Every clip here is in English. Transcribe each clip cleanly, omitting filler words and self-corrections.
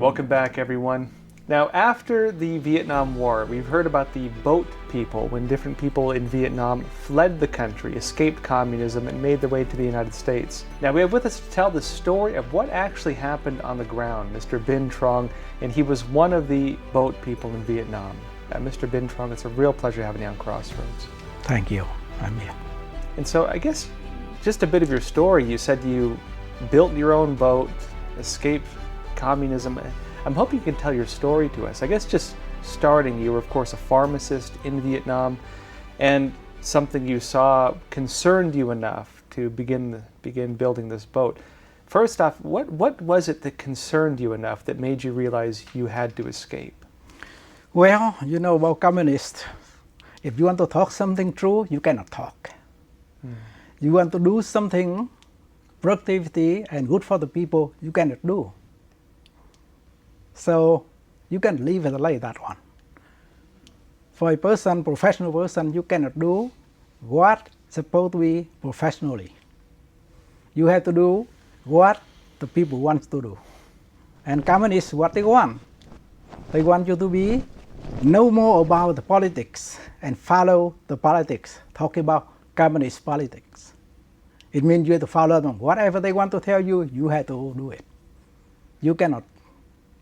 welcome back everyone. Now after the Vietnam War, we've heard about the boat people when different people in Vietnam fled the country, escaped communism, and made their way to the United States. Now we have with us to tell the story of what actually happened on the ground, Mr. Binh Tran, and he was one of the boat people in Vietnam. Mr. Binh Tran, it's a real pleasure having you on Crossroads. Thank you. I'm here. And so I guess just a bit of your story. You said you built your own boat, escaped communism. I'm hoping you can tell your story to us. I guess just starting, you were of course a pharmacist in Vietnam, and something you saw concerned you enough to begin building this boat. First off, what was it that concerned you enough that made you realize you had to escape? Well, you know about communists. If you want to talk something true, you cannot talk. You want to do something productivity and good for the people, you cannot do. So you can leave it like that one. For a person, professional person, you cannot do what supposed to be professionally. You have to do what the people want to do. And communists, what they want? They want you to be know more about the politics and follow the politics, talking about communist politics. It means you have to follow them. Whatever they want to tell you, you have to do it. You cannot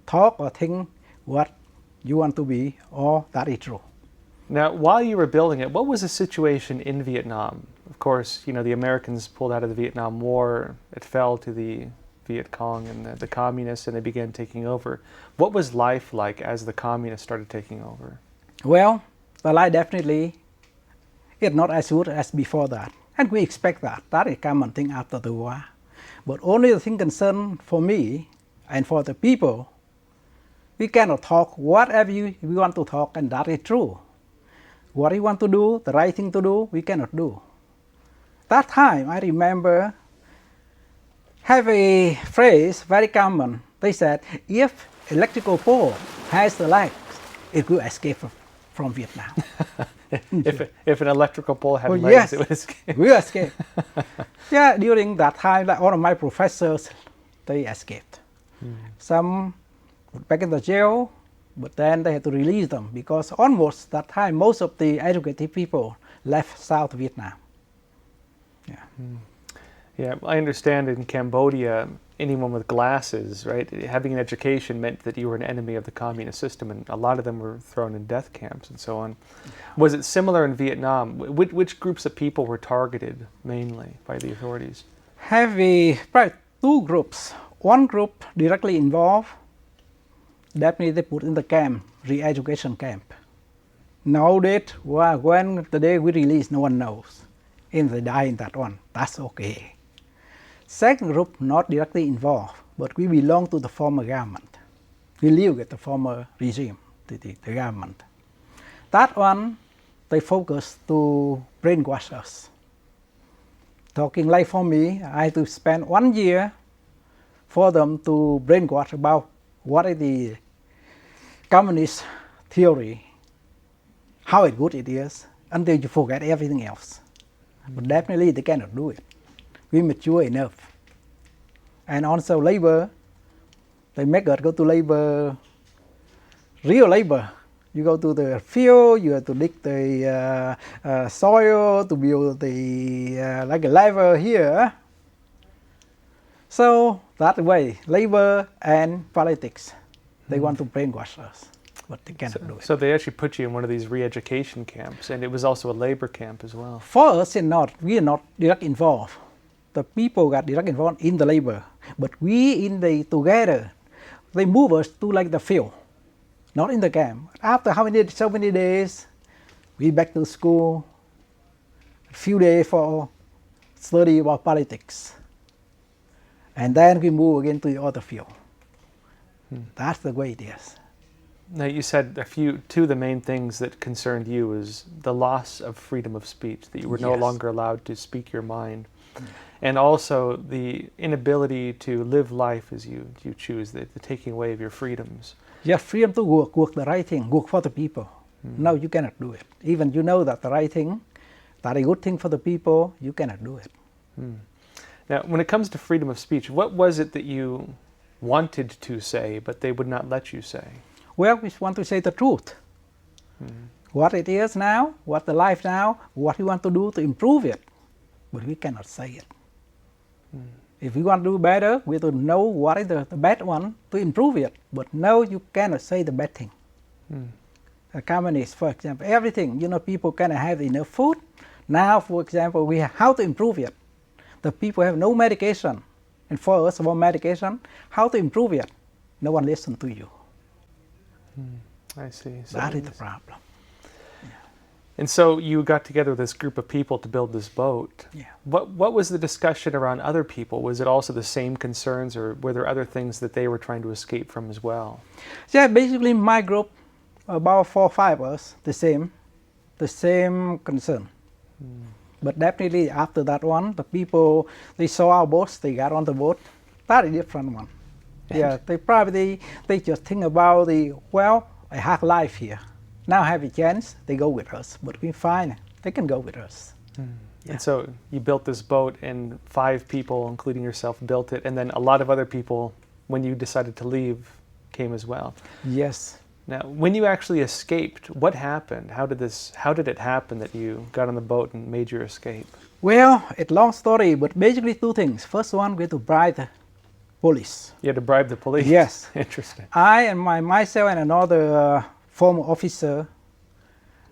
talk or think what you want to be or that is true. Now, while you were building it, what was the situation in Vietnam? Of course, you know, the Americans pulled out of the Vietnam War. It fell to the Viet Cong and the communists, and they began taking over. What was life like as the communists started taking over? Well, the life definitely is not as good as before that. And we expect that. That is a common thing after the war. But only the thing concerned for me and for the people, we cannot talk whatever we want to talk, and that is true. What we want to do, the right thing to do, we cannot do. That time, I remember, have a phrase very common. They said, if electrical pole has the legs, it will escape from Vietnam. if an electrical pole had legs, yes, it would escape. We escape. Yeah, during that time, like all of my professors, they escaped. Some were back in the jail, but then they had to release them because almost that time, most of the educated people left South Vietnam. Yeah. Yeah, I understand in Cambodia, anyone with glasses, right, having an education meant that you were an enemy of the communist system, and a lot of them were thrown in death camps and so on. Was it similar in Vietnam? Which groups of people were targeted mainly by the authorities? Probably two groups. One group directly involved, definitely they put in the camp, re-education camp. Nowadays, when the day we release, no one knows. If they die in that one, that's okay. Second group, not directly involved, but we belong to the former government. We live with the former regime, the government. That one, they focus to brainwash us. Talking like for me, I had to spend 1 year for them to brainwash about what is the communist theory, how good it is, until you forget everything else. But definitely they cannot do it. We mature enough. And also labor, they make us go to labor, real labor. You go to the field, you have to dig the soil to build the, like a lever here. So that way, labor and politics, they want to brainwash us, but they cannot do it. So they actually put you in one of these re-education camps, and it was also a labor camp as well. For us, we are not directly involved. The people got directly involved in the labor, but we together, they move us to like the field, not in the camp. After so many days, we back to school, a few days for study about politics. And then we move again to the other field. That's the way it is. Now you said two of the main things that concerned you was the loss of freedom of speech, that you were no longer allowed to speak your mind. And also the inability to live life as you choose, the taking away of your freedoms. Yeah, freedom to work the right thing, work for the people. No, you cannot do it. Even you know that the right thing, that a good thing for the people, you cannot do it. Now, when it comes to freedom of speech, what was it that you wanted to say, but they would not let you say? Well, we want to say the truth. What it is now, what the life now, what we want to do to improve it, but we cannot say it. If we want to do better, we have to know what is the bad one to improve it. But no, you cannot say the bad thing. A communist, for example, everything, people cannot have enough food. Now, for example, we have how to improve it. The people have no medication. And for us, about medication, how to improve it? No one listens to you. I see. So that is the problem. And so you got together with this group of people to build this boat. Yeah. What was the discussion around other people? Was it also the same concerns, or were there other things that they were trying to escape from as well? Yeah, basically my group, about 4 or 5 of us, the same concern. But definitely after that one, the people, they saw our boats, they got on the boat. That is a different one. Yeah, they just think about a hard life here. Now have a chance, they go with us, but we fine, they can go with us. Yeah. And so you built this boat, and 5 people, including yourself, built it, and then a lot of other people, when you decided to leave, came as well. Yes. Now, when you actually escaped, what happened? How did it happen that you got on the boat and made your escape? Well, it's a long story, but basically 2 things. First one, we had to bribe the police. You had to bribe the police? Yes. Interesting. I and myself and another former officer,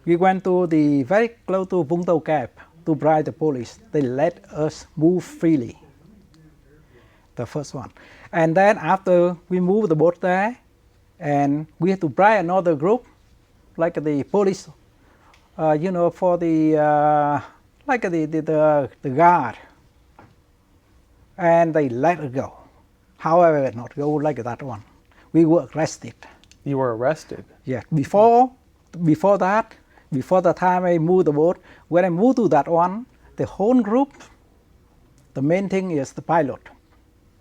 we went to the very close to Vũng Tàu camp to bribe the police. They let us move freely. The first one. And then after we moved the boat there, and we had to bribe another group, like the police, for the, like the guard. And they let us go. However, not go like that one. We were arrested. You were arrested? Yeah. Before the time I moved the boat, when I moved to that one, the whole group, the main thing is the pilot,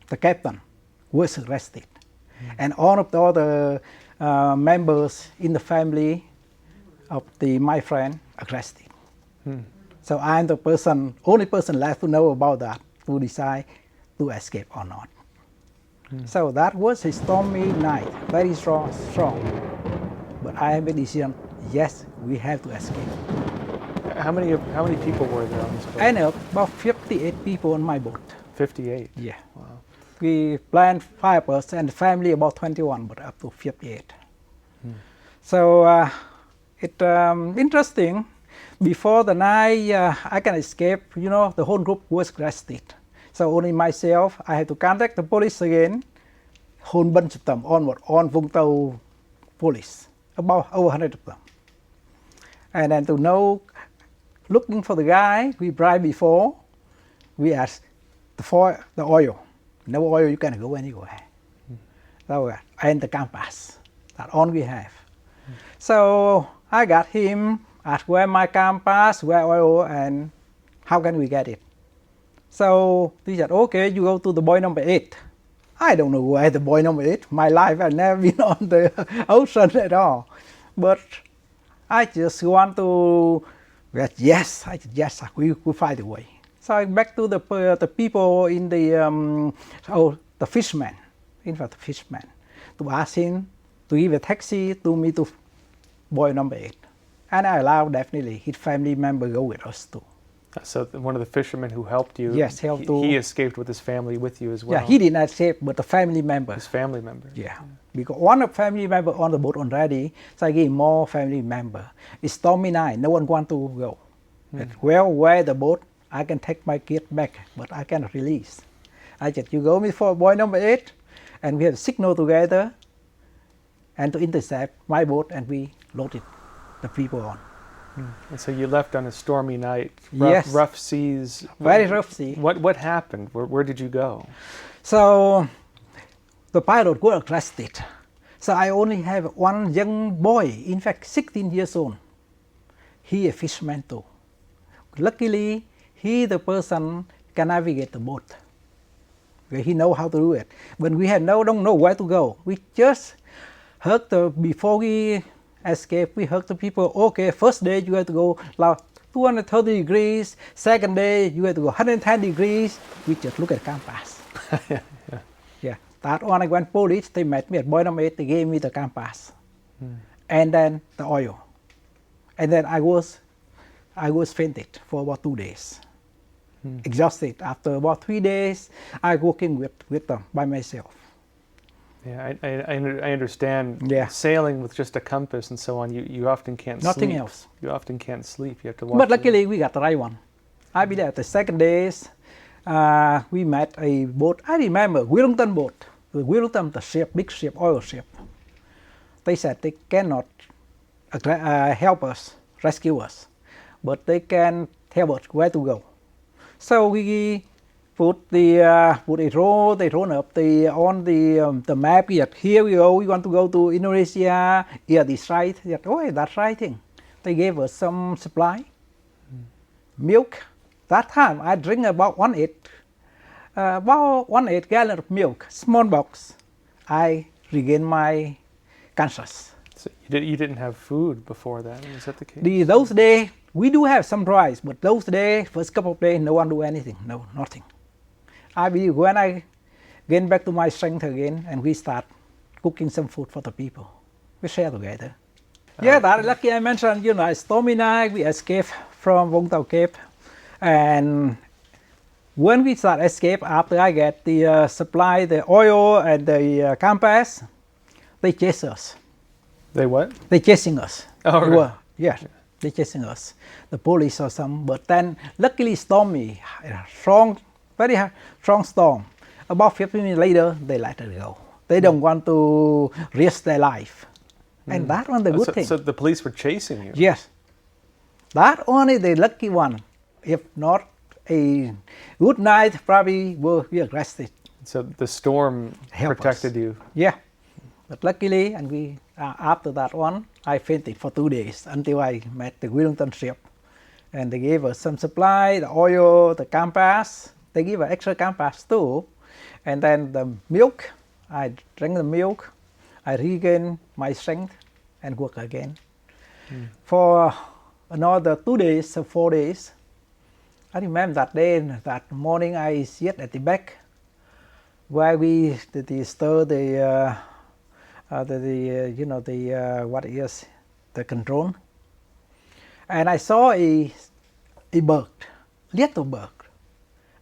the captain, was arrested. And all of the other members in the family of my friend arrested. So I'm the only person left to know about that, to decide to escape or not. So that was a stormy night, very strong. But I have a decision, yes, we have to escape. How many people were there on this boat? I know about 58 people on my boat. 58? Yeah. Wow. We planned 5 of us, and the family about 21, but up to 58. So it's interesting. Before the night I can escape, the whole group was arrested. So only myself, I had to contact the police again. Whole bunch of them on Vũng Tàu police, about over 100 of them. And then to know, looking for the guy we bribed before, we asked for the oil. No oil, you can go anywhere. So, and the compass, that all we have. So I got him, asked where my compass, where oil, and how can we get it. So he said, okay, you go to the buoy number 8. I don't know where the buoy number 8. My life, I've never been on the ocean at all. But I just want to, yes, we find a way. So I back to the people in the fisherman, in fact the fisherman, to ask him to give a taxi to me to buoy number 8. And I allowed definitely his family member go with us too. So one of the fishermen who helped you, yes, he escaped with his family with you as well? Yeah, he did not escape, but the family member. His family member? Yeah, because one of family member on the boat already, so I gave more family member. It's stormy night, no one want to go. Well, where the boat, I can take my kid back, but I cannot release. I said, you go before buoy number 8, and we have a signal together, and to intercept my boat, and we loaded the people on. And so you left on a stormy night, rough seas. Very rough sea. What happened? Where did you go? So the pilot got arrested. So I only have one young boy, in fact 16 years old. He a fisherman too. Luckily, he the person can navigate the boat. He know how to do it. But we don't know where to go. We just heard before we escape, we heard the people, okay, first day you have to go 230 degrees, second day you have to go 110 degrees. We just look at compass. Yeah. That one I went police, they met me at Buenos Aires, they gave me the compass. And then the oil. And then I was fainted for about 2 days. Exhausted. After about 3 days, I working with them by myself. Yeah, I understand. Yeah. Sailing with just a compass and so on, you often can't sleep. Nothing else. You often can't sleep. You have to watch. But luckily, we got the right one. I be there the second days. We met a boat. I remember Wellington boat. The Wellington, the ship, big ship, oil ship. They said they cannot help us, rescue us, but they can tell us where to go. So we put a road. They drawn up on the map. Here we go. We want to go to Indonesia. Yeah, this right. Oh, that's right thing. They gave us some supply, milk. That time I drink about 1/8 gallon of milk, small box. I regained my conscious. So you didn't have food before that. Is that the case? Those days we do have some rice, but those days, first couple of days, no one do anything. No, nothing. I believe when I get back to my strength again, and we start cooking some food for the people, we share together. Yeah, that lucky I mentioned. Stormy night, we escaped from Vũng Tàu Cape, and when we start escape, after I get the supply, the oil and the compass, they chase us. They what? They chasing us. Oh, really? Yeah, they chasing us. The police or some, but then luckily stormy, strong, very strong storm. About 15 minutes later, they let it go. They don't want to risk their life. And that one the good thing. So the police were chasing you? Yes. That only the lucky one. If not a good night, probably will be arrested. So the storm protected you? Yeah. But luckily, and we after that one, I fainted for 2 days until I met the Wellington ship. And they gave us some supply, the oil, the compass. They give an extra compass too. And then the milk, I drank the milk. I regained my strength and work again. For another 2 days, so 4 days. I remember that day, that morning I sit at the back where we stir the control. And I saw a bird, little bird.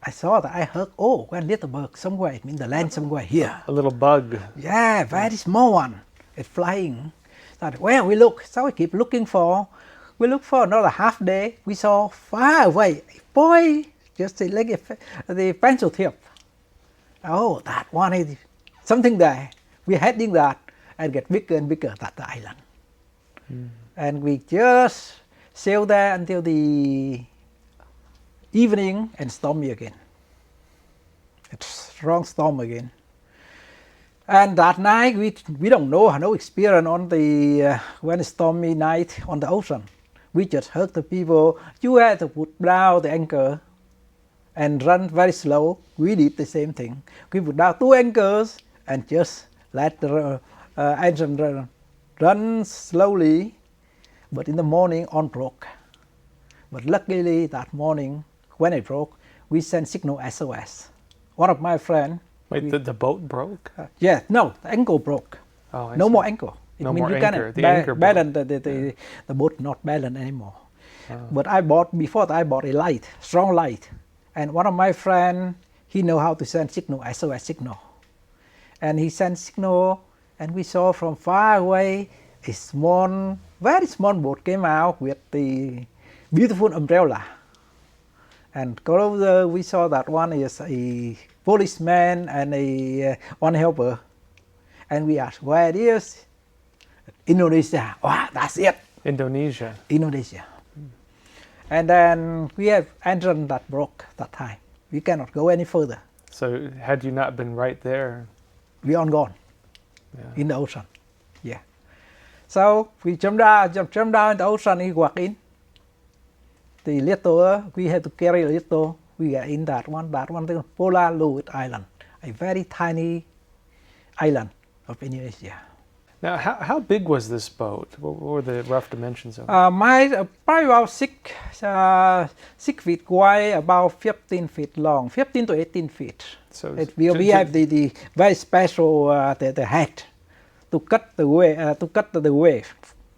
I saw that. I heard, oh, one little bird somewhere. It means the land somewhere here. A little bug. Yeah, very small one. It's flying. So well, we look. So we keep looking for. We look for another half day. We saw far away, boy, just like the pencil tip. Oh, that one is something there. We're heading that and get bigger and bigger at the island. And we just sail there until the evening and stormy again. It's strong storm again. And that night we don't know, no experience on the when it's stormy night on the ocean. We just heard the people, you have to put down the anchor and run very slow. We did the same thing. We put down 2 anchors and just let the engine run slowly. But in the morning, on broke. But luckily that morning, when it broke, we sent signal SOS. One of my friends. Wait, the boat broke? Yeah, no, the anchor broke. Oh, I no see. more anchor. No more anchor. The anchor broke. Balance the boat not balance anymore. But before I bought a light, strong light. And one of my friends, he know how to send signal, SOS signal. And he sent signal, and we saw from far away a small, very small boat came out with the beautiful umbrella. And closer we saw that one is a policeman and one helper. And we asked, where it is? Indonesia. Wow, that's it. Indonesia. Indonesia. And then we have engine that broke that time. We cannot go any further. So had you not been right there? We are gone in the ocean. Yeah. So we jumped down in the ocean and walk in. The little, we had to carry a little. We got in that one is Polar Island, a very tiny island of Indonesia. Now, how big was this boat? What were the rough dimensions of it? Probably about 6 feet wide, about 15 feet long, 15 to 18 feet. So We have the very special the hat to cut the wave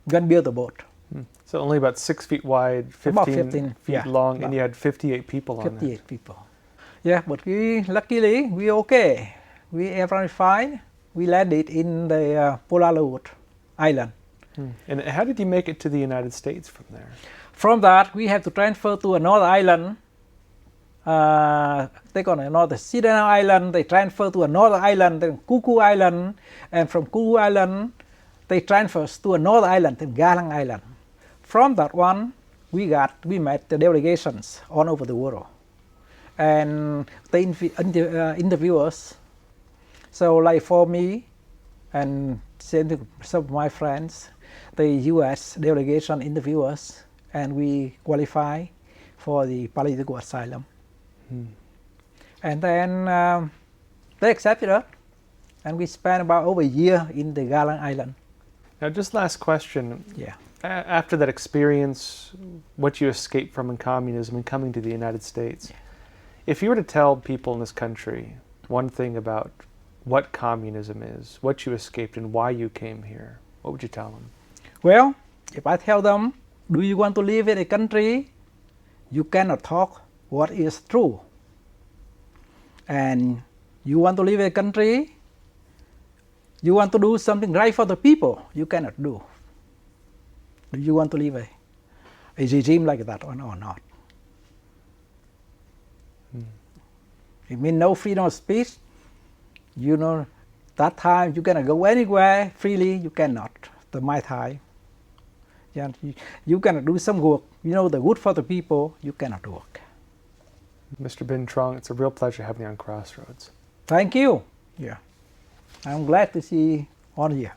when build the boat. So only about 6 feet wide, 15 feet yeah, long, and you had 58 people on it. 58 people. Yeah, but luckily we okay. Everything fine. We landed in the Polaroid Island. And how did you make it to the United States from there? From that, we have to transfer to another island. They got another Sidon Island. They transfer to another island, then Cuckoo Island, and from Cuckoo Island, they transfer to another island, then Galang Island. From that one, we met the delegations all over the world, and they interview us. So, like for me, and some of my friends, the U.S. delegation interview us, and we qualify for the political asylum. And then they accepted us, and we spent about over a year in the Galang Island. Now, just last question. Yeah. After that experience, what you escaped from in communism and coming to the United States, if you were to tell people in this country one thing about what communism is, what you escaped, and why you came here, what would you tell them? Well, if I tell them, do you want to live in a country, you cannot talk what is true. And you want to live in a country, you want to do something right for the people, you cannot do. Do you want to live a regime like that or not? It means no freedom of speech. You know, that time you cannot go anywhere freely, you cannot. My time. Yeah, you cannot do some work. You know, the good for the people, you cannot work. Mr. Binh Tran, it's a real pleasure having you on Crossroads. Thank you. Yeah. I'm glad to see all of you.